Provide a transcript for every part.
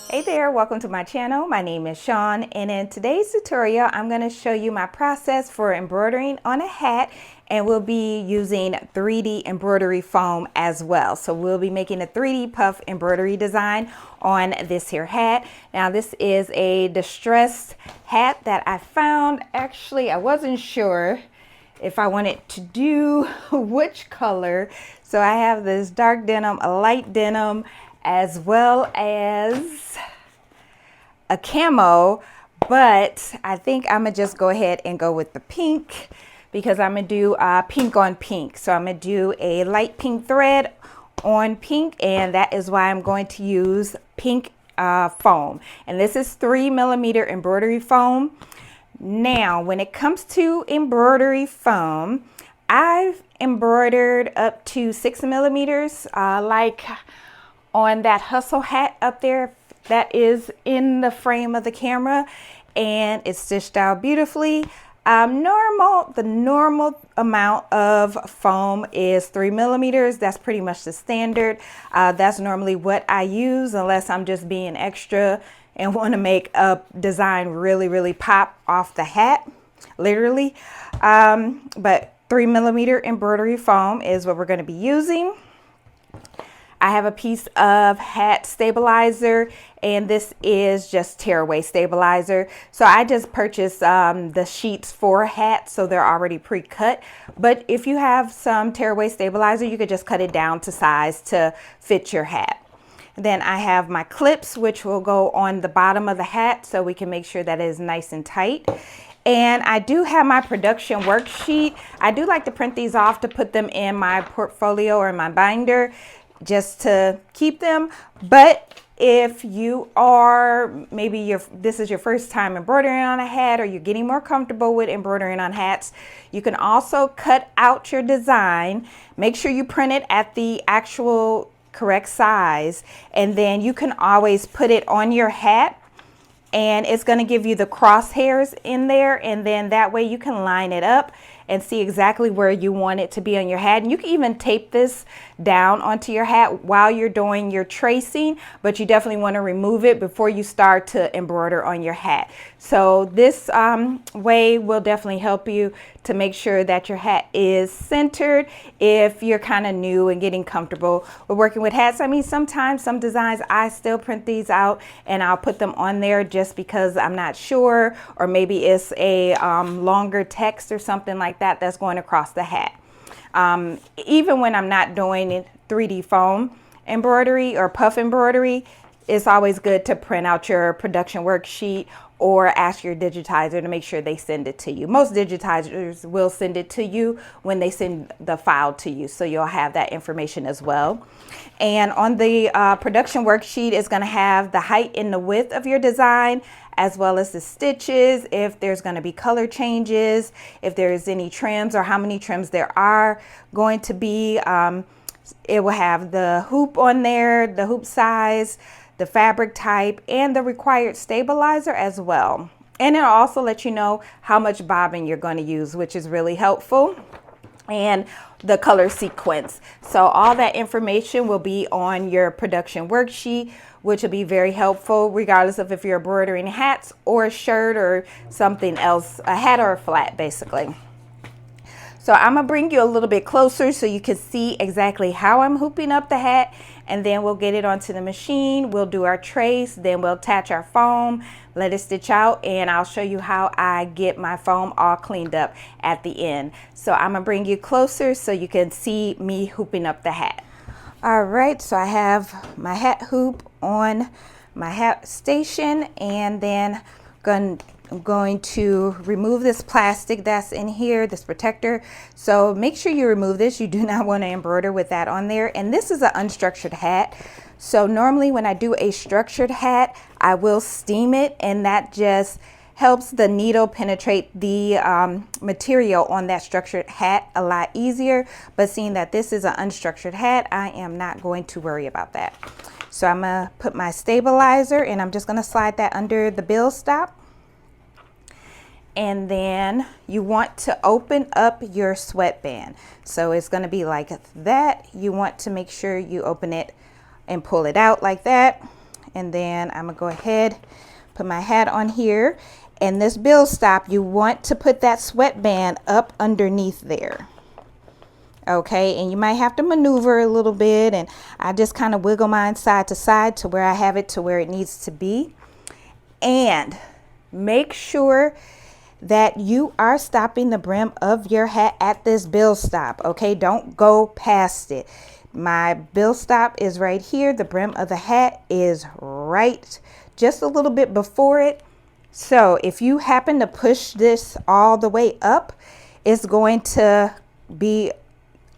Hey there, welcome to my channel. My name is Sean, and in today's tutorial I'm going to show you my process for embroidering on a hat, and we'll be using 3D embroidery foam as well. So we'll be making a 3D puff embroidery design on this here hat. Now this is a distressed hat that I found. Actually, I wasn't sure if I wanted to do which color. So I have this dark denim, a light denim, as well as a camo, but I think I'm gonna just go ahead and go with the pink because I'm gonna do pink on pink. So I'm gonna do a light pink thread on pink, and that is why I'm going to use pink foam. And this is 3mm embroidery foam. Now, when it comes to embroidery foam, I've embroidered up to 6mm, like on that hustle hat up there that is in the frame of the camera, and it's stitched out beautifully. The normal amount of foam is 3mm. That's pretty much the standard. That's normally what I use unless I'm just being extra and want to make a design really pop off the hat, literally. But 3mm embroidery foam is what we're going to be using. I have a piece of hat stabilizer, and this is just tearaway stabilizer. So I just purchased the sheets for hats, so they're already pre-cut. But if you have some tearaway stabilizer, you could just cut it down to size to fit your hat. Then I have my clips, which will go on the bottom of the hat so we can make sure that it is nice and tight. And I do have my production worksheet. I do like to print these off to put them in my portfolio or my binder, just to keep them. But if you are, maybe this is your first time embroidering on a hat, or you're getting more comfortable with embroidering on hats, you can also cut out your design. Make sure you print it at the actual correct size, and then you can always put it on your hat, and it's going to give you the crosshairs in there, and then that way you can line it up and see exactly where you want it to be on your hat. And you can even tape this down onto your hat while you're doing your tracing, but you definitely want to remove it before you start to embroider on your hat. So this way will definitely help you to make sure that your hat is centered if you're kind of new and getting comfortable with working with hats. I mean, sometimes some designs I still print these out and I'll put them on there just because I'm not sure, or maybe it's a longer text or something like that that's going across the hat. Even when I'm not doing 3D foam embroidery or puff embroidery, it's always good to print out your production worksheet or ask your digitizer to make sure they send it to you. Most digitizers will send it to you when they send the file to you, so you'll have that information as well. And on the production worksheet is going to have the height and the width of your design, as well as the stitches, if there's going to be color changes, if there's any trims or how many trims there are going to be. It will have the hoop on there, the hoop size, the fabric type, and the required stabilizer as well. And it'll also let you know how much bobbin you're going to use, which is really helpful, and the color sequence. So all that information will be on your production worksheet, which will be very helpful regardless of if you're embroidering hats or a shirt or something else, a hat or a flat basically. So I'm gonna bring you a little bit closer so you can see exactly how I'm hooping up the hat, and then we'll get it onto the machine. We'll do our trace, then we'll attach our foam, let it stitch out, and I'll show you how I get my foam all cleaned up at the end. So I'm gonna bring you closer so you can see me hooping up the hat. All right, so I have my hat hoop on my hat station, and then I'm going to remove this plastic that's in here, this protector. So make sure you remove this. You do not want to embroider with that on there. And this is an unstructured hat. So normally when I do a structured hat, I will steam it, and that just helps the needle penetrate the material on that structured hat a lot easier. But seeing that this is an unstructured hat, I am not going to worry about that. So I'm gonna put my stabilizer, and I'm just gonna slide that under the bill stop. And then you want to open up your sweatband. So it's going to be like that. You want to make sure you open it and pull it out like that. And then I'm gonna go ahead, put my hat on here. And this bill stop, you want to put that sweatband up underneath there. Okay, and you might have to maneuver a little bit, and I just kind of wiggle mine side to side to where I have it to where it needs to be. And make sure that you are stopping the brim of your hat at this bill stop. Okay, don't go past it. My bill stop is right here. The brim of the hat is right just a little bit before it. So if you happen to push this all the way up, it's going to be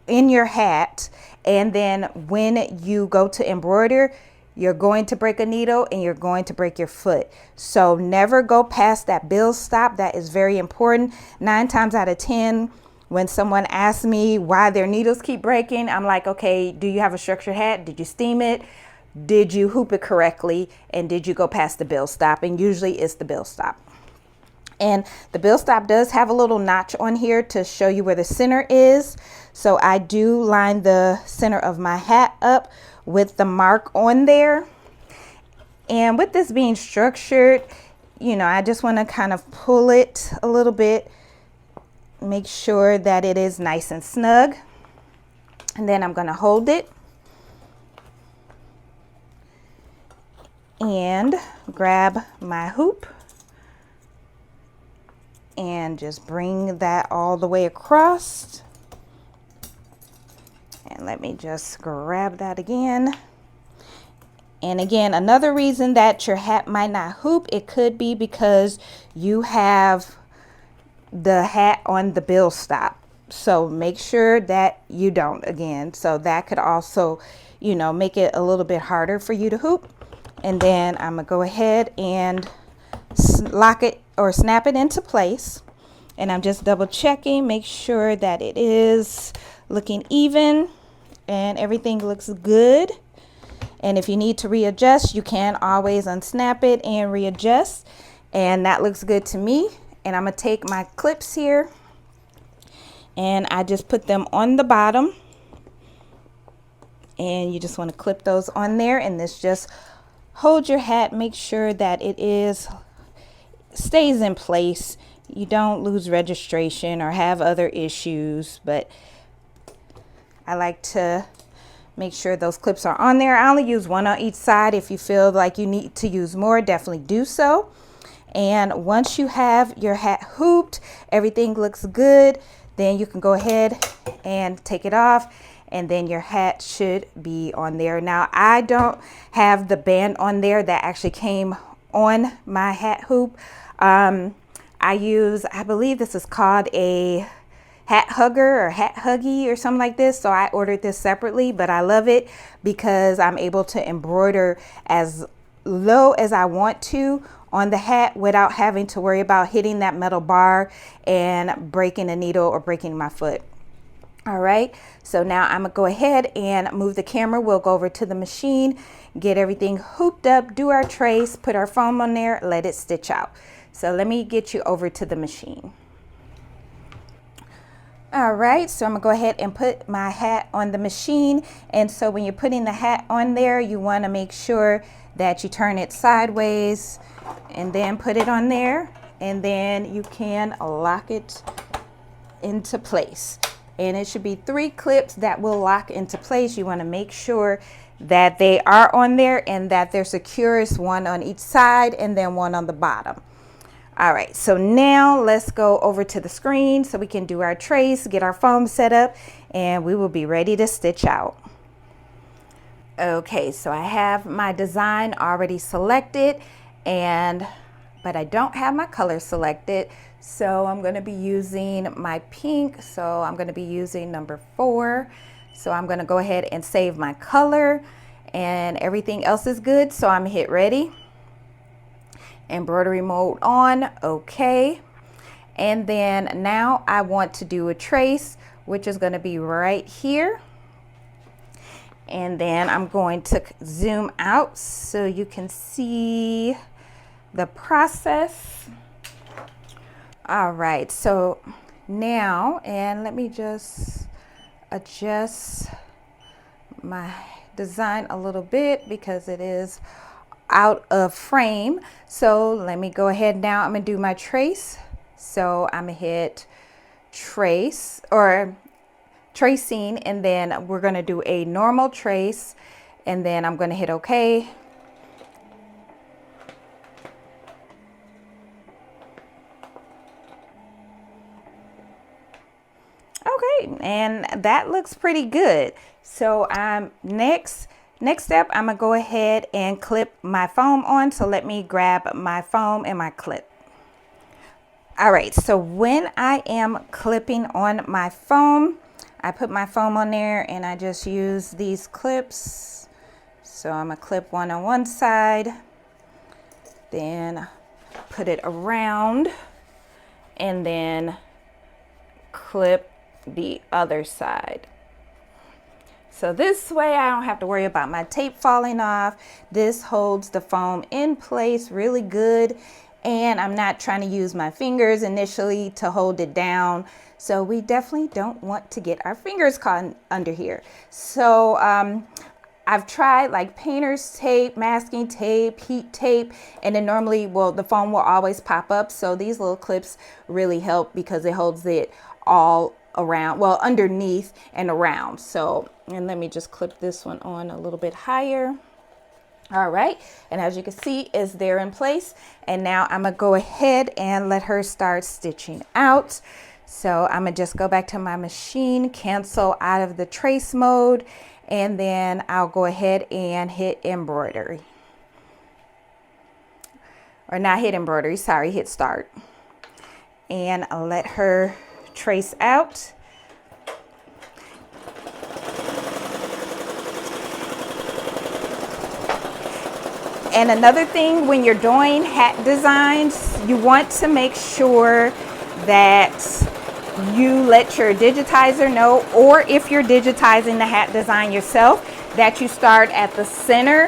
in your hat, and then when you go to embroider, you're going to break a needle and you're going to break your foot. So never go past that bill stop. That is very important. 9 times out of 10, when someone asks me why their needles keep breaking, I'm like, okay, do you have a structured hat? Did you steam it? Did you hoop it correctly? And did you go past the bill stop? And usually it's the bill stop. And the bill stop does have a little notch on here to show you where the center is. So I do line the center of my hat up with the mark on there. And with this being structured, you know, I just want to kind of pull it a little bit, make sure that it is nice and snug. And then I'm going to hold it and grab my hoop and just bring that all the way across. And let me just grab that again. And again, another reason that your hat might not hoop, it could be because you have the hat on the bill stop. So make sure that you don't again. So that could also, you know, make it a little bit harder for you to hoop. And then I'm gonna go ahead and lock it or snap it into place. And I'm just double checking, make sure that it is looking even and everything looks good. And if you need to readjust, you can always unsnap it and readjust. And that looks good to me. And I'm gonna take my clips here and I just put them on the bottom. And you just want to clip those on there, and this just hold your hat, make sure that it stays in place. You don't lose registration or have other issues, but I like to make sure those clips are on there. I only use one on each side. If you feel like you need to use more, definitely do so. And once you have your hat hooped, everything looks good, then you can go ahead and take it off, and then your hat should be on there. Now, I don't have the band on there that actually came on my hat hoop. I believe this is called a hat hugger or hat huggy or something like this. So I ordered this separately, but I love it because I'm able to embroider as low as I want to on the hat without having to worry about hitting that metal bar and breaking a needle or breaking my foot. All right, so now I'm gonna go ahead and move the camera. We'll go over to the machine, get everything hooped up, do our trace, put our foam on there, let it stitch out. So let me get you over to the machine. All right, so I'm gonna go ahead and put my hat on the machine. And so when you're putting the hat on there, you wanna make sure that you turn it sideways and then put it on there. And then you can lock it into place. And it should be 3 clips that will lock into place. You wanna make sure that they are on there and that they're secure. It's one on each side and then one on the bottom. All right, so now let's go over to the screen so we can do our trace, get our foam set up, and we will be ready to stitch out. Okay, so I have my design already selected, but I don't have my color selected. So I'm gonna be using my pink. So I'm gonna be using number 4. So I'm gonna go ahead and save my color, and everything else is good. So I'm hit ready. Embroidery mode on, okay. And then now I want to do a trace, which is going to be right here. And then I'm going to zoom out so you can see the process. All right, so now, and let me just adjust my design a little bit because it is out of frame. So let me go ahead now. I'm gonna do my trace. So I'm gonna hit trace or tracing, and then we're gonna do a normal trace, and then I'm gonna hit OK. Okay, and that looks pretty good. So next step, I'm gonna go ahead and clip my foam on. So let me grab my foam and my clip. All right, so when I am clipping on my foam, I put my foam on there and I just use these clips. So I'm gonna clip one on one side, then put it around, and then clip the other side. So this way I don't have to worry about my tape falling off. This holds the foam in place really good, and I'm not trying to use my fingers initially to hold it down. So we definitely don't want to get our fingers caught under here. So I've tried like painter's tape, masking tape, heat tape, and then normally, well, the foam will always pop up. So these little clips really help because it holds it all around, well, underneath and around. So, and let me just clip this one on a little bit higher. All right, and as you can see, it's there in place. And now I'm gonna go ahead and let her start stitching out. So I'm gonna just go back to my machine, cancel out of the trace mode, and then I'll go ahead and hit embroidery. Or not hit embroidery, sorry, hit start. And I'll let her trace out. And another thing, when you're doing hat designs, you want to make sure that you let your digitizer know, or if you're digitizing the hat design yourself, that you start at the center,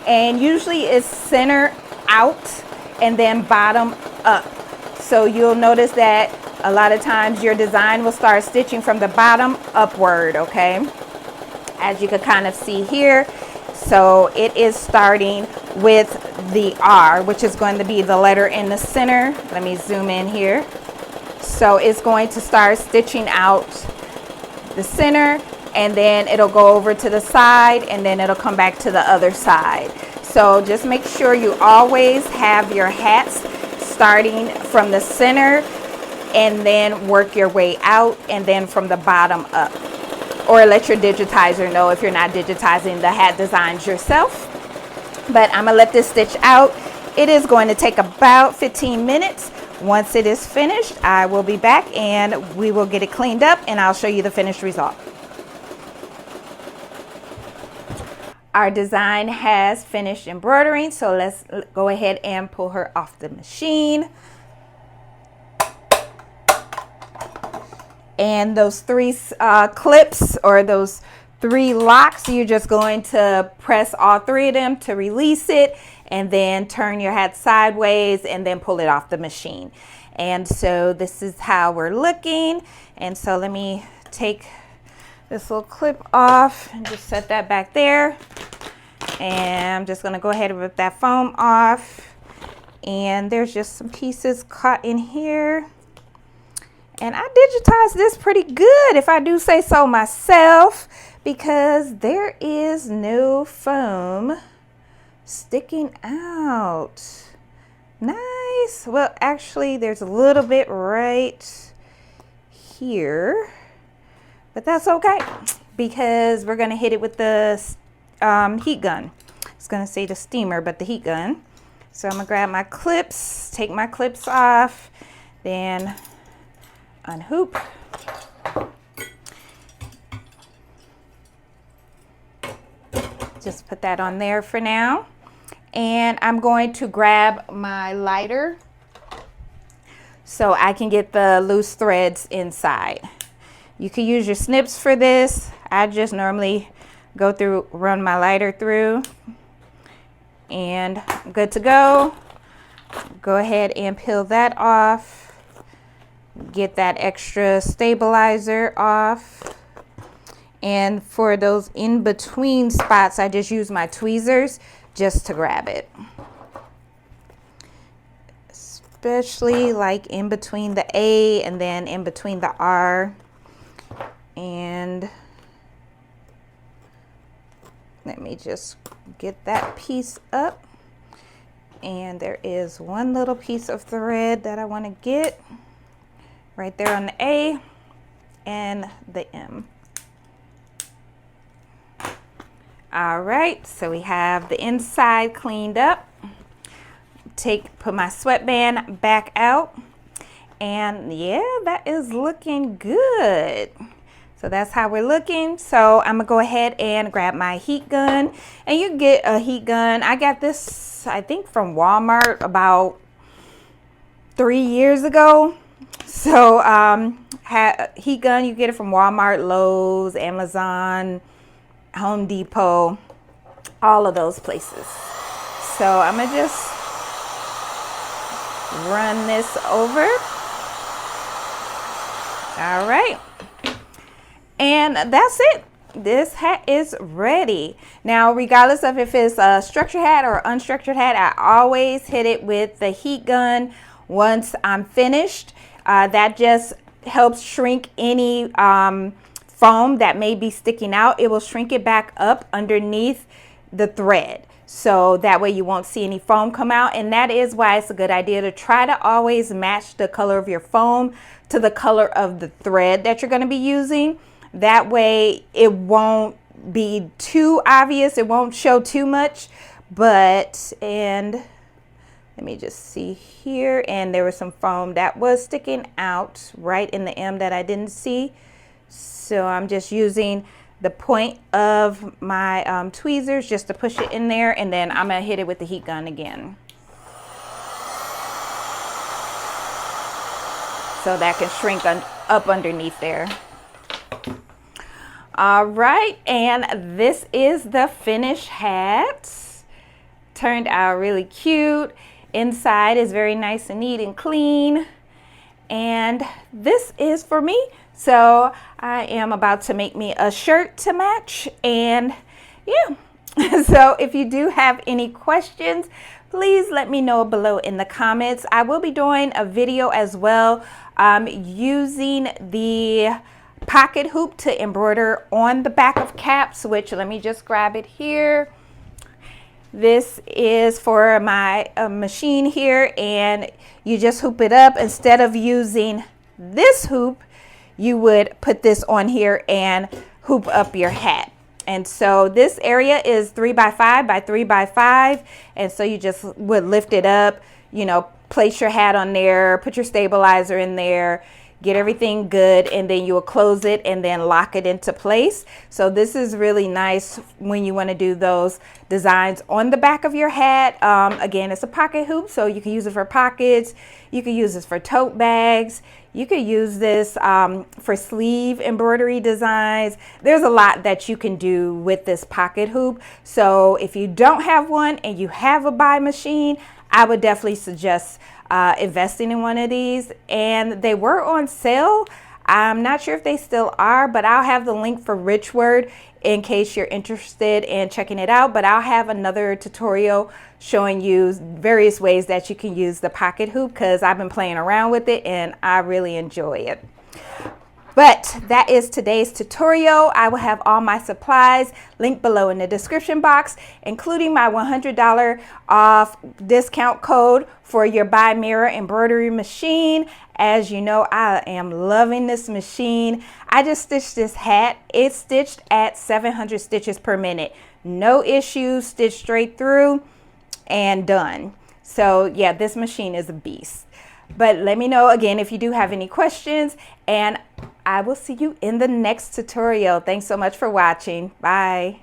and usually it's center out and then bottom up. So you'll notice that a lot of times your design will start stitching from the bottom upward, okay? As you can kind of see here. So it is starting with the R, which is going to be the letter in the center. Let me zoom in here. So it's going to start stitching out the center, and then it'll go over to the side, and then it'll come back to the other side. So just make sure you always have your hats starting from the center and then work your way out, and then from the bottom up. Or let your digitizer know if you're not digitizing the hat designs yourself. But I'm gonna let this stitch out. It is going to take about 15 minutes. Once it is finished, I will be back and we will get it cleaned up, and I'll show you the finished result. Our design has finished embroidering, so let's go ahead and pull her off the machine. And those three clips, or those 3 locks, you're just going to press all 3 of them to release it, and then turn your hat sideways and then pull it off the machine. And so this is how we're looking. And so let me take this little clip off and just set that back there. And I'm just gonna go ahead and rip that foam off. And there's just some pieces caught in here. And I digitized this pretty good, if I do say so myself, because there is no foam sticking out. Nice. Well, actually, there's a little bit right here, but that's okay because we're going to hit it with the heat gun. It's going to say the steamer, but the heat gun. So I'm going to grab my clips, take my clips off, then unhoop. Just put that on there for now. And I'm going to grab my lighter so I can get the loose threads inside. You can use your snips for this. I just normally go through, run my lighter through, and I'm good to go. Go ahead and peel that off. Get that extra stabilizer off. And for those in between spots, I just use my tweezers just to grab it. Especially like in between the A and then in between the R. And let me just get that piece up. And there is one little piece of thread that I want to get right there on the A and the M. All right, so we have the inside cleaned up. Put my sweatband back out, and yeah, that is looking good. So that's how we're looking. So I'm gonna go ahead and grab my heat gun, and you get a heat gun. I got this, I think, from Walmart about 3 years ago. So heat gun, you get it from Walmart, Lowe's, Amazon, Home Depot, all of those places. So I'm gonna just run this over. All right, and that's it. This hat is ready. Now, regardless of if it's a structured hat or unstructured hat, I always hit it with the heat gun once I'm finished. That just helps shrink any foam that may be sticking out. It will shrink it back up underneath the thread, so that way you won't see any foam come out. And that is why it's a good idea to try to always match the color of your foam to the color of the thread that you're going to be using. That way it won't be too obvious, it won't show too much. And let me just see here, and there was some foam that was sticking out right in the M that I didn't see. So I'm just using the point of my tweezers just to push it in there, and then I'm gonna hit it with the heat gun again. So that can shrink up underneath there. All right, and this is the finished hat. Turned out really cute. Inside is very nice and neat and clean. And this is for me. So I am about to make me a shirt to match, and yeah. So if you do have any questions, please let me know below in the comments. I will be doing a video as well using the pocket hoop to embroider on the back of caps, which let me just grab it here. This is for my machine here, and you just hoop it up. Instead of using this hoop, you would put this on here and hoop up your hat. And so this area is 3 by 5 by 3 by 5, and so you just would lift it up, you know, place your hat on there, put your stabilizer in there, get everything good, and then you will close it and then lock it into place. So this is really nice when you want to do those designs on the back of your hat. Again, it's a pocket hoop, so you can use it for pockets, you can use this for tote bags, you could use this for sleeve embroidery designs. There's a lot that you can do with this pocket hoop. So if you don't have one and you have a BAi machine, I would definitely suggest investing in one of these. And they were on sale. I'm not sure if they still are, but I'll have the link for Richword in case you're interested in checking it out. But I'll have another tutorial showing you various ways that you can use the pocket hoop, because I've been playing around with it and I really enjoy it. But that is today's tutorial. I will have all my supplies linked below in the description box, including my $100 off discount code for your BAi Mirror embroidery machine. As you know, I am loving this machine. I just stitched this hat. It's stitched at 700 stitches per minute. No issues, stitched straight through and done. So yeah, this machine is a beast. But let me know again if you do have any questions, and I will see you in the next tutorial. Thanks so much for watching. Bye.